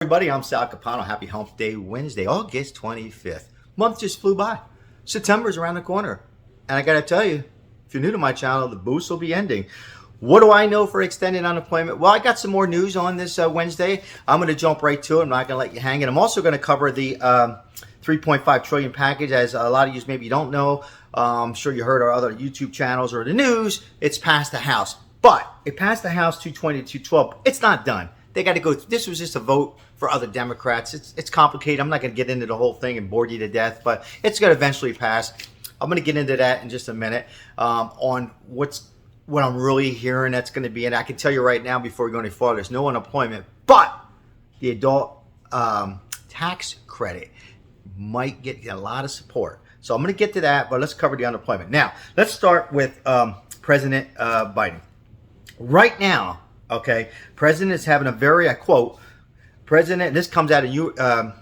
Everybody, I'm Sal CAPANO. Happy Hump Day Wednesday, August 25th. Month just flew by. September's around the corner. And I gotta tell you, if you're new to my channel, the boost will be ending. What do I know for extended unemployment? Well, I got some more news on this Wednesday. I'm gonna jump right to it. I'm not gonna let you hang. And I'm also gonna cover the 3.5 trillion package. As a lot of you maybe don't know, I'm sure you heard our other YouTube channels or the news, it's passed the House. But it passed the House 220 to 212. It's not done. They got to go. This was just a vote for other Democrats. It's complicated. I'm not going to get into the whole thing and bore you to death, but it's going to eventually pass. I'm going to get into that in just a minute on what I'm really hearing that's going to be. And I can tell you right now, before we go any farther, there's no unemployment, but the adult tax credit might get a lot of support. So I'm going to get to that, but let's cover the unemployment. Now, let's start with President Biden. Right now, okay, President is having a very, I quote, President, this comes out of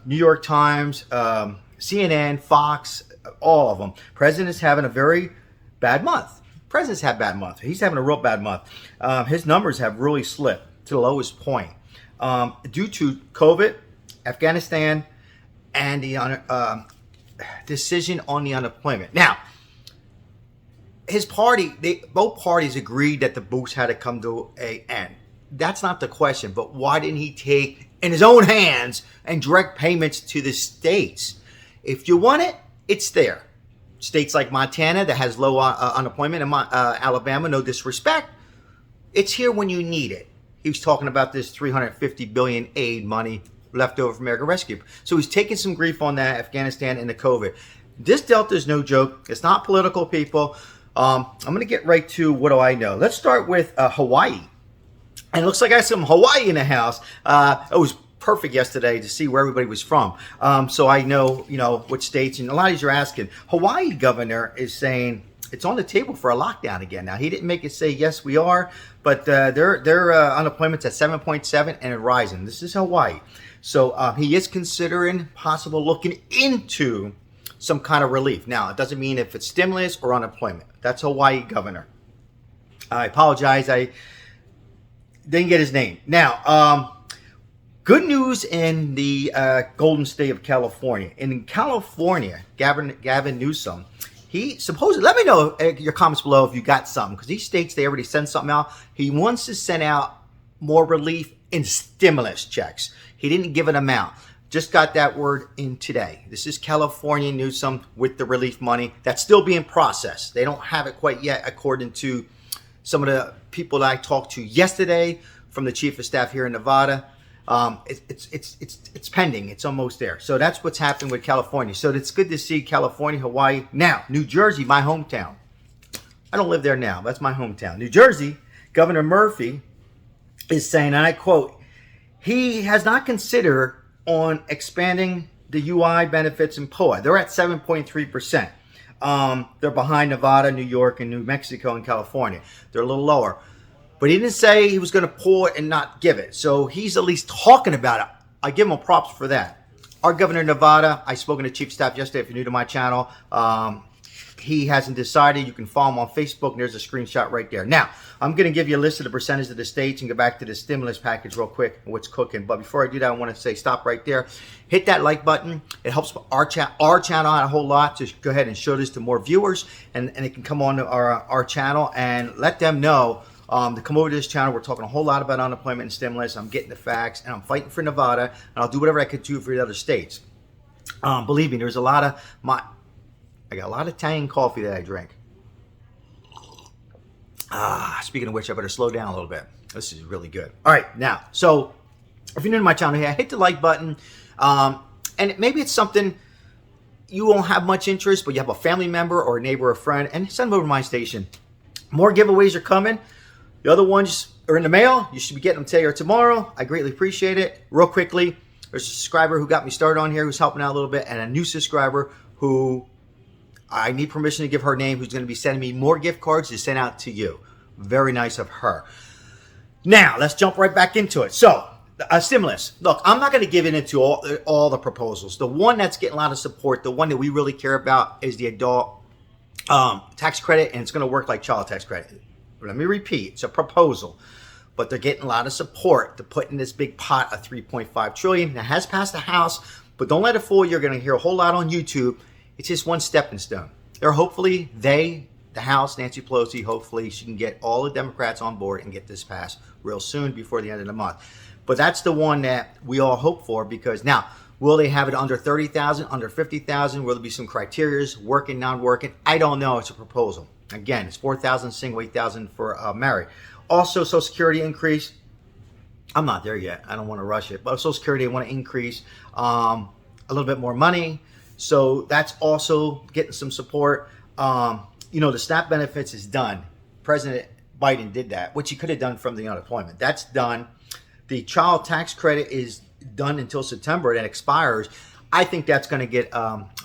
New York Times, CNN, Fox, all of them. President is having a very bad month. President's had a bad month. He's having a real bad month. His numbers have really slipped to the lowest point due to COVID, Afghanistan, and the decision on the unemployment. Now, his party, both parties agreed that the boost had to come to an end. That's not the question, but why didn't he take in his own hands and direct payments to the states? If you want it, it's there. States like Montana that has low unemployment, and Alabama, no disrespect, it's here when you need it. He was talking about this $350 billion aid money left over from American Rescue. So he's taking some grief on that, Afghanistan and the COVID. This Delta is no joke. It's not political, people. I'm going to get right to what do I know. Let's start with Hawaii. And it looks like I have some Hawaii in the house. It was perfect yesterday to see where everybody was from. So I know, which states. And a lot of you are asking. Hawaii governor is saying it's on the table for a lockdown again. Now, he didn't make it say, yes, we are. But their unemployment's at 7.7 and rising. This is Hawaii. So he is considering possible looking into some kind of relief. Now, it doesn't mean if it's stimulus or unemployment. That's Hawaii governor. I apologize. I didn't get his name. Now, good news in the Golden State of California. In California, Gavin Newsome, he supposedly, let me know your comments below if you got something, because he states they already sent something out. He wants to send out more relief in stimulus checks. He didn't give an amount. Just got that word in today. This is California Newsome with the relief money. That's still being processed. They don't have it quite yet, according to some of the people that I talked to yesterday from the chief of staff here in Nevada. It's pending. It's almost there. So that's what's happening with California. So it's good to see California, Hawaii. Now, New Jersey, my hometown. I don't live there now. That's my hometown. New Jersey, Governor Murphy is saying, and I quote, he has not considered on expanding the UI benefits in POA. They're at 7.3%. They're behind Nevada, New York, and New Mexico and California. They're a little lower. But he didn't say he was going to pull it and not give it. So he's at least talking about it. I give him props for that. Our governor of Nevada, I spoke to the chief of staff yesterday if you're new to my channel. He hasn't decided. You can follow him on Facebook, and there's a screenshot right there. Now, I'm going to give you a list of the percentage of the states and go back to the stimulus package real quick and what's cooking. But before I do that, I want to say stop right there. Hit that like button. It helps our channel out a whole lot. Just go ahead and show this to more viewers, and it can come on to our channel and let them know to come over to this channel. We're talking a whole lot about unemployment and stimulus. I'm getting the facts, and I'm fighting for Nevada, and I'll do whatever I could do for the other states. Believe me, there's a lot of I got a lot of Italian coffee that I drink. Speaking of which, I better slow down a little bit. This is really good. All right, now, so if you're new to my channel here, hit the like button. And maybe it's something you won't have much interest, but you have a family member or a neighbor or friend, and send them over to my station. More giveaways are coming. The other ones are in the mail. You should be getting them today or tomorrow. I greatly appreciate it. Real quickly, there's a subscriber who got me started on here who's helping out a little bit, and a new subscriber who I need permission to give her name, who's going to be sending me more gift cards to send out to you. Very nice of her. Now, let's jump right back into it. So, stimulus. Look, I'm not going to give it into all the proposals. The one that's getting a lot of support, the one that we really care about, is the adult tax credit, and it's going to work like child tax credit. Let me repeat. It's a proposal. but they're getting a lot of support to put in this big pot of $3.5 trillion. That has passed the House, but don't let it fool you. You're going to hear a whole lot on YouTube. It's just one stepping stone. Hopefully the House, Nancy Pelosi, hopefully she can get all the Democrats on board and get this passed real soon before the end of the month. But that's the one that we all hope for, because now, will they have it under 30,000, under 50,000? Will there be some criteria, working, non-working? I don't know. It's a proposal. Again, it's 4,000 single, 8,000 for married. Also, Social Security increase. I'm not there yet. I don't want to rush it. But Social Security, I want to increase a little bit more money. So that's also getting some support. The SNAP benefits is done. President Biden did that, which he could have done from the unemployment. That's done. The child tax credit is done until September. It expires. I think that's going to get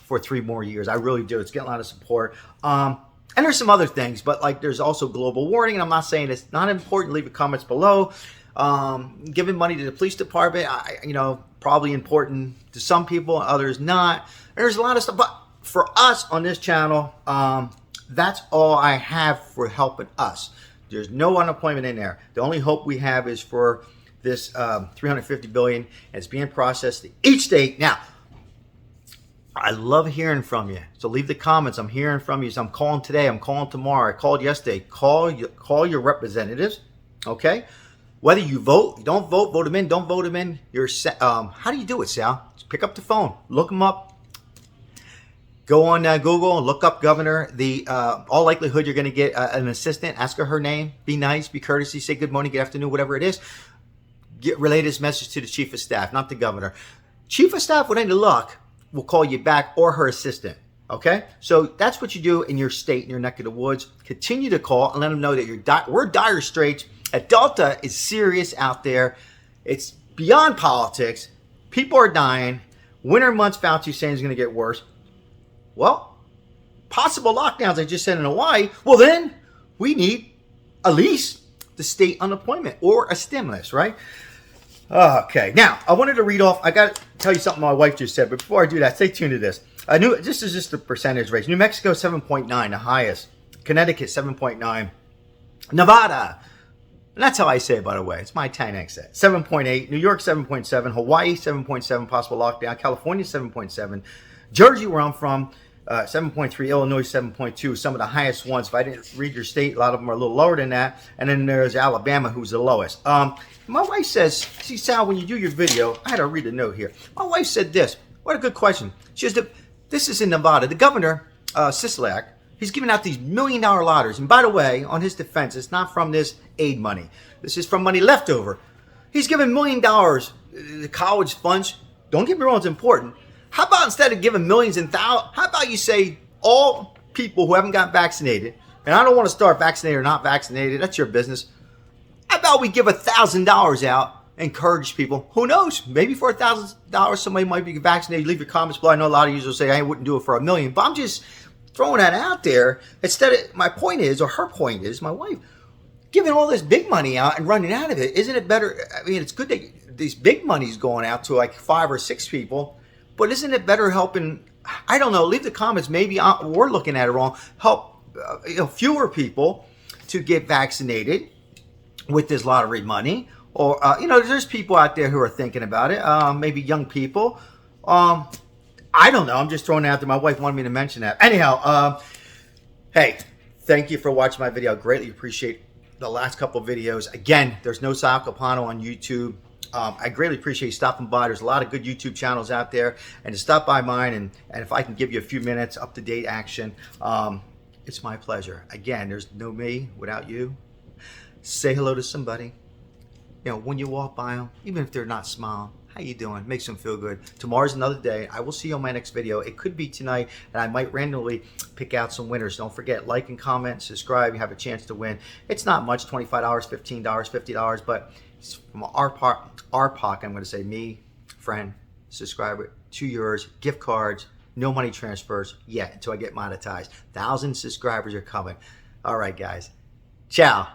for 3 more years. I really do. It's getting a lot of support. And there's some other things, but like there's also global warming. And I'm not saying it's not important. Leave the comments below. Giving money to the police department, probably important to some people, others not. There's a lot of stuff, but for us on this channel, that's all I have for helping us. There's no unemployment in there. The only hope we have is for this $350 billion, and it's being processed in each state. Now, I love hearing from you. So leave the comments. I'm hearing from you. So I'm calling today. I'm calling tomorrow. I called yesterday. Call your representatives. Okay. Whether you vote, you don't vote, vote them in, don't vote them in. How do you do it, Sal? Just pick up the phone, look them up. Go on Google and look up Governor. All likelihood you're going to get an assistant. Ask her name. Be nice. Be courteous. Say good morning, good afternoon, whatever it is. Relay this message to the chief of staff, not the governor. Chief of staff, with any luck, will call you back, or her assistant. Okay? So that's what you do in your state, in your neck of the woods. Continue to call and let them know that we're dire straits. Delta is serious out there. It's beyond politics. People are dying. Winter months, Fauci saying is going to get worse. Well, possible lockdowns, I just said, in Hawaii. Well, then we need at least the state unemployment or a stimulus, right? Okay. Now, I wanted to read off. I got to tell you something my wife just said. But before I do that, stay tuned to this. This is just the percentage rates. New Mexico, 7.9, the highest. Connecticut, 7.9. Nevada, and that's how I say it, by the way. It's my Italian accent. 7.8. New York, 7.7. Hawaii, 7.7. Possible lockdown. California, 7.7. Jersey, where I'm from, 7.3. Illinois, 7.2. Some of the highest ones. If I didn't read your state, a lot of them are a little lower than that. And then there's Alabama, who's the lowest. My wife says, see, Sal, when you do your video, I had to read a note here. My wife said this. What a good question. She says, this is in Nevada. The governor, Sisolak, he's giving out these $1 million lotters. And by the way, on his defense, it's not from this aid money. This is from money left over. He's giving $1 million to college funds. Don't get me wrong, it's important. How about instead of giving millions and thousands, how about you say all people who haven't gotten vaccinated, and I don't want to start vaccinated or not vaccinated, that's your business. How about we give $1,000 out, encourage people? Who knows? Maybe for $1,000, somebody might be vaccinated. Leave your comments below. I know a lot of you will say, I wouldn't do it for $1 million, but I'm just throwing that out there. Instead of, my point is, or her point is, my wife, giving all this big money out and running out of it, isn't it better? I mean, it's good that these big money's going out to like 5 or 6 people, but isn't it better helping, I don't know, leave the comments, maybe we're looking at it wrong, help fewer people to get vaccinated with this lottery money, or, there's people out there who are thinking about it, maybe young people. I don't know, I'm just throwing it out there. My wife wanted me to mention that. Anyhow, hey, thank you for watching my video. I greatly appreciate the last couple of videos. Again, there's no Sal CAPANO on YouTube. I greatly appreciate you stopping by. There's a lot of good YouTube channels out there, and to stop by mine and if I can give you a few minutes up-to-date action, it's my pleasure. Again, there's no me without you. Say hello to somebody. When you walk by them, even if they're not smiling, how you doing? Makes them feel good. Tomorrow's another day. I will see you on my next video. It could be tonight, and I might randomly pick out some winners. Don't forget, like and comment, subscribe. You have a chance to win. It's not much, $25, $15, $50, but it's from our pocket, I'm going to say me, friend, subscriber, to yours, gift cards, no money transfers yet until I get monetized. 1,000 subscribers are coming. All right, guys. Ciao.